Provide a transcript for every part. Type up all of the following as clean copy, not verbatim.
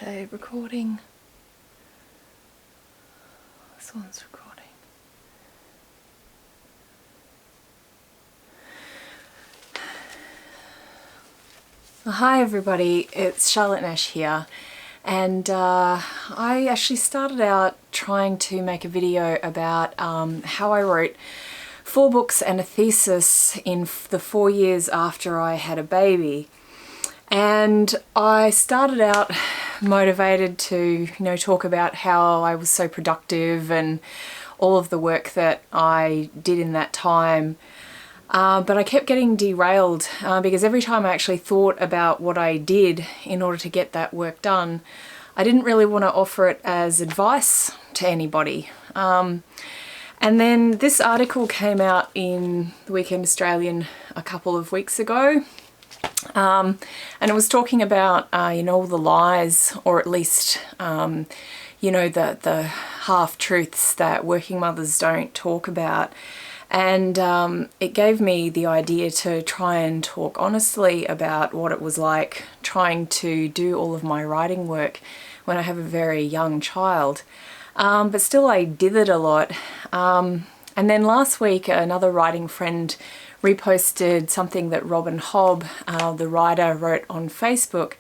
Okay, recording. This one's recording. Hi everybody, it's Charlotte Nash here, and I actually started out trying to make a video about how I wrote 4 books and a thesis in the 4 years after I had a baby. And I started out motivated to, talk about how I was so productive and all of the work that I did in that time. But I kept getting derailed because every time I actually thought about what I did in order to get that work done, I didn't really want to offer it as advice to anybody. And then this article came out in the Weekend Australian a couple of weeks ago. And it was talking about, all the lies, or at least, the half-truths that working mothers don't talk about. And it gave me the idea to try and talk honestly about what it was like trying to do all of my writing work when I have a very young child. But still I dithered a lot. And then last week another writing friend reposted something that Robin Hobb, the writer, wrote on Facebook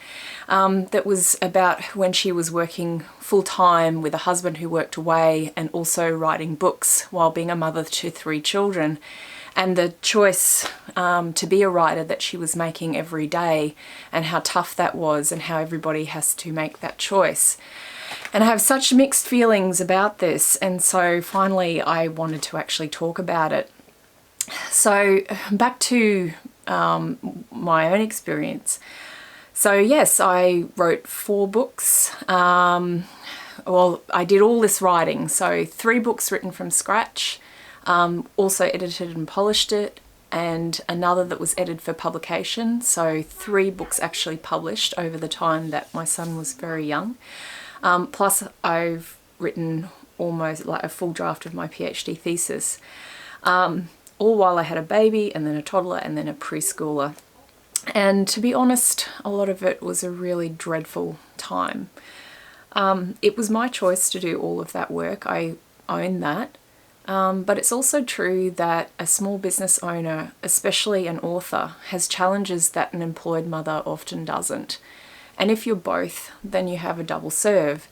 that was about when she was working full-time with a husband who worked away and also writing books while being a mother to 3 children, and the choice to be a writer that she was making every day and how tough that was and how everybody has to make that choice. And I have such mixed feelings about this, and so finally I wanted to actually talk about it. So back to my own experience. So yes, I wrote 4 books. Well, I did all this writing. So 3 books written from scratch, also edited and polished it, and another that was edited for publication. So 3 books actually published over the time that my son was very young. Plus I've written almost like a full draft of my PhD thesis. All while I had a baby and then a toddler and then a preschooler. And to be honest, a lot of it was a really dreadful time. It was my choice to do all of that work, I own that. But it's also true that a small business owner, especially an author, has challenges that an employed mother often doesn't. And if you're both, then you have a double serve.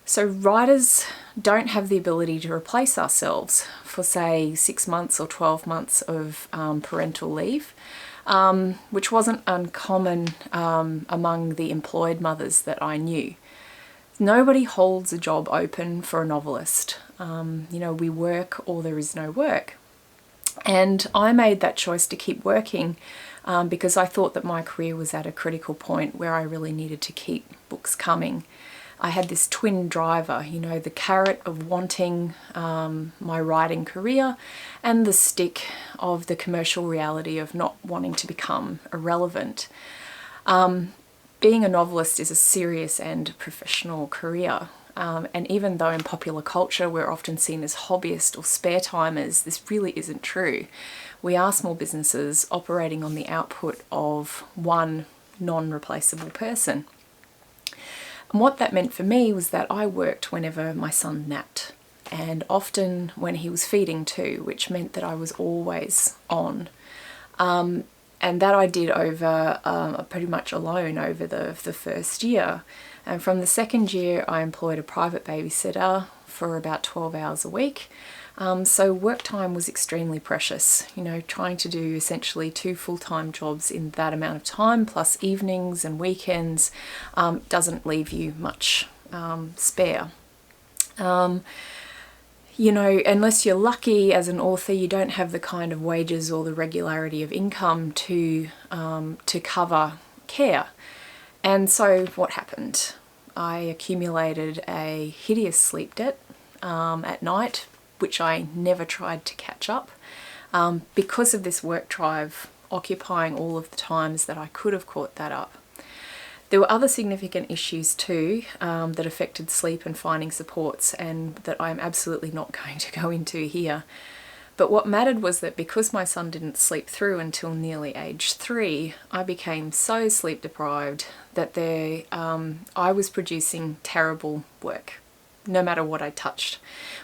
So writers don't have the ability to replace ourselves for, say, 6 months or 12 months of parental leave, which wasn't uncommon among the employed mothers that I knew. Nobody holds a job open for a novelist. We work or there is no work. And I made that choice to keep working because I thought that my career was at a critical point where I really needed to keep books coming. I had this twin driver, the carrot of wanting my writing career and the stick of the commercial reality of not wanting to become irrelevant. Being a novelist is a serious and professional career. And even though in popular culture we're often seen as hobbyists or spare timers, this really isn't true. We are small businesses operating on the output of one non-replaceable person. And what that meant for me was that I worked whenever my son napped, and often when he was feeding too, which meant that I was always on. And that I did over pretty much alone over the first year. And from the second year, I employed a private babysitter for about 12 hours a week. So work time was extremely precious, trying to do essentially 2 full-time jobs in that amount of time, plus evenings and weekends, doesn't leave you much spare. Unless you're lucky as an author, you don't have the kind of wages or the regularity of income to cover care. And so what happened? I accumulated a hideous sleep debt at night, which I never tried to catch up, because of this work drive occupying all of the times that I could have caught that up. There were other significant issues too that affected sleep and finding supports, and that I'm absolutely not going to go into here. But what mattered was that because my son didn't sleep through until nearly age 3, I became so sleep deprived that I was producing terrible work, no matter what I touched,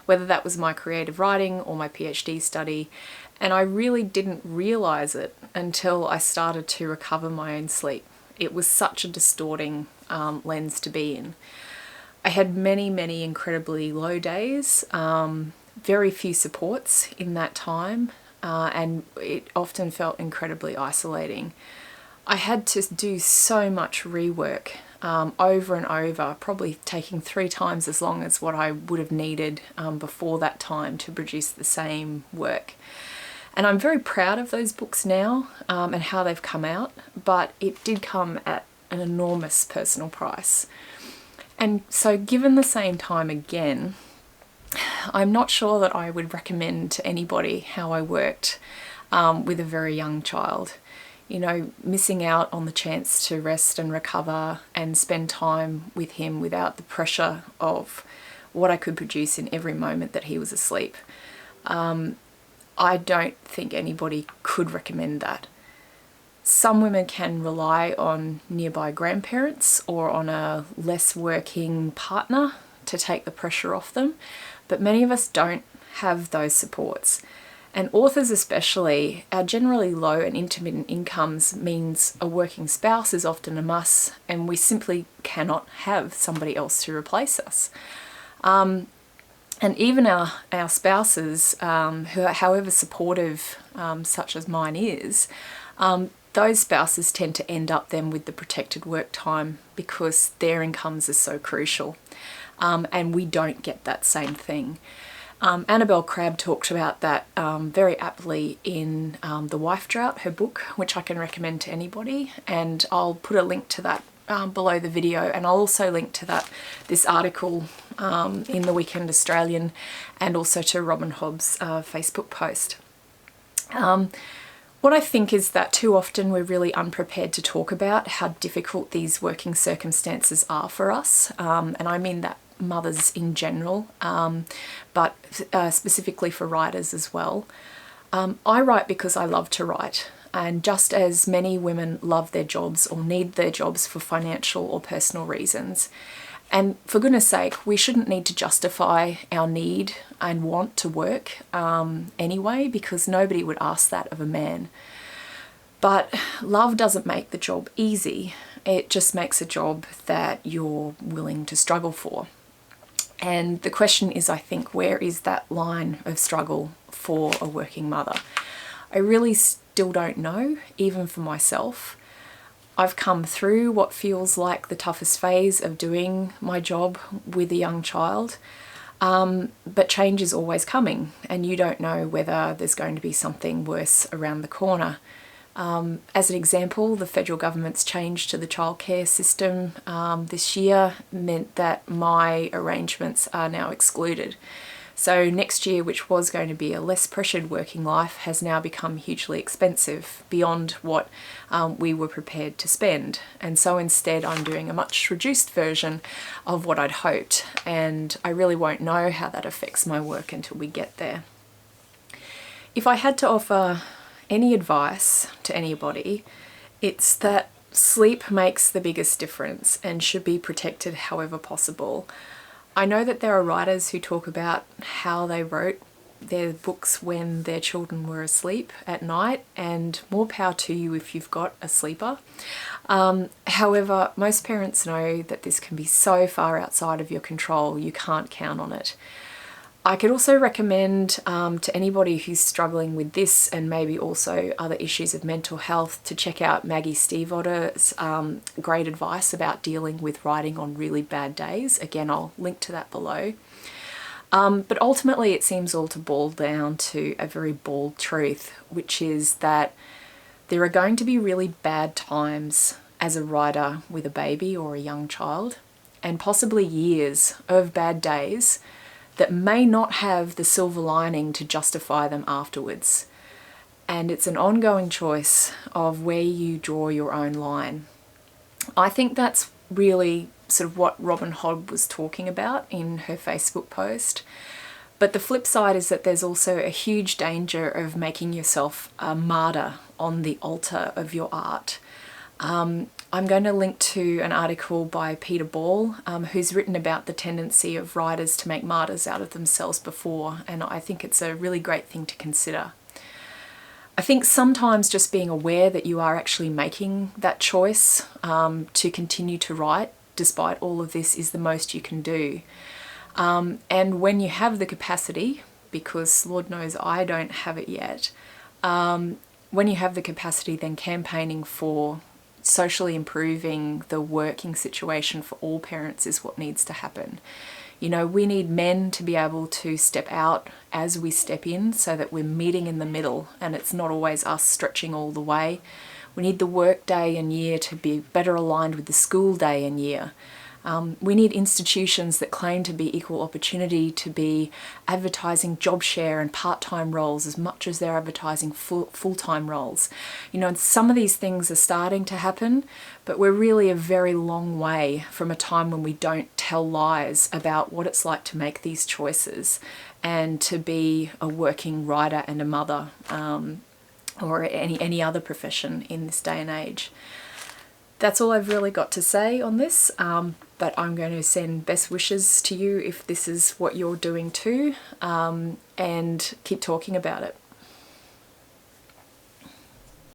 whether that was my creative writing or my PhD study. And I really didn't realize it until I started to recover my own sleep. It was such a distorting lens to be in. I had many, many incredibly low days, very few supports in that time, and it often felt incredibly isolating. I had to do so much rework over and over, probably taking 3 times as long as what I would have needed before that time to produce the same work. And I'm very proud of those books now and how they've come out, but it did come at an enormous personal price. And so given the same time again, I'm not sure that I would recommend to anybody how I worked with a very young child. You know, missing out on the chance to rest and recover and spend time with him without the pressure of what I could produce in every moment that he was asleep. I don't think anybody could recommend that. Some women can rely on nearby grandparents or on a less working partner to take the pressure off them, but many of us don't have those supports. And authors especially, our generally low and intermittent incomes means a working spouse is often a must, and we simply cannot have somebody else to replace us. And even our spouses, who are however supportive, such as mine is, those spouses tend to end up then with the protected work time because their incomes are so crucial, and we don't get that same thing. Annabelle Crabb talked about that very aptly in The Wife Drought, her book, which I can recommend to anybody, and I'll put a link to that below the video, and I'll also link to this article in the Weekend Australian, and also to Robin Hobb's Facebook post. What I think is that too often we're really unprepared to talk about how difficult these working circumstances are for us, and I mean that mothers in general, but specifically for writers as well. I write because I love to write, and just as many women love their jobs or need their jobs for financial or personal reasons. And for goodness sake, we shouldn't need to justify our need and want to work anyway, because nobody would ask that of a man. But love doesn't make the job easy. It just makes a job that you're willing to struggle for. And the question is, I think, where is that line of struggle for a working mother? I really still don't know, even for myself. I've come through what feels like the toughest phase of doing my job with a young child, but change is always coming, and you don't know whether there's going to be something worse around the corner. As an example, the federal government's change to the childcare system this year meant that my arrangements are now excluded. So next year, which was going to be a less pressured working life, has now become hugely expensive beyond what we were prepared to spend. And so instead, I'm doing a much reduced version of what I'd hoped, and I really won't know how that affects my work until we get there. If I had to offer any advice to anybody, it's that sleep makes the biggest difference and should be protected however possible. I know that there are writers who talk about how they wrote their books when their children were asleep at night, and more power to you if you've got a sleeper. However, most parents know that this can be so far outside of your control, you can't count on it. I could also recommend to anybody who's struggling with this and maybe also other issues of mental health to check out Maggie Stiefvater's great advice about dealing with writing on really bad days. Again, I'll link to that below. But ultimately it seems all to boil down to a very bald truth, which is that there are going to be really bad times as a writer with a baby or a young child, and possibly years of bad days that may not have the silver lining to justify them afterwards. And it's an ongoing choice of where you draw your own line. I think that's really sort of what Robin Hobb was talking about in her Facebook post. But the flip side is that there's also a huge danger of making yourself a martyr on the altar of your art. I'm going to link to an article by Peter Ball, who's written about the tendency of writers to make martyrs out of themselves before, and I think it's a really great thing to consider. I think sometimes just being aware that you are actually making that choice to continue to write despite all of this is the most you can do. And when you have the capacity, because Lord knows I don't have it yet, when you have the capacity, then campaigning for socially improving the working situation for all parents is what needs to happen. You know, we need men to be able to step out as we step in so that we're meeting in the middle and it's not always us stretching all the way. We need the work day and year to be better aligned with the school day and year. We need institutions that claim to be equal opportunity to be advertising job share and part-time roles as much as they're advertising full-time roles. You know, and some of these things are starting to happen, but we're really a very long way from a time when we don't tell lies about what it's like to make these choices and to be a working writer and a mother, or any other profession in this day and age. That's all I've really got to say on this, but I'm going to send best wishes to you if this is what you're doing too, and keep talking about it.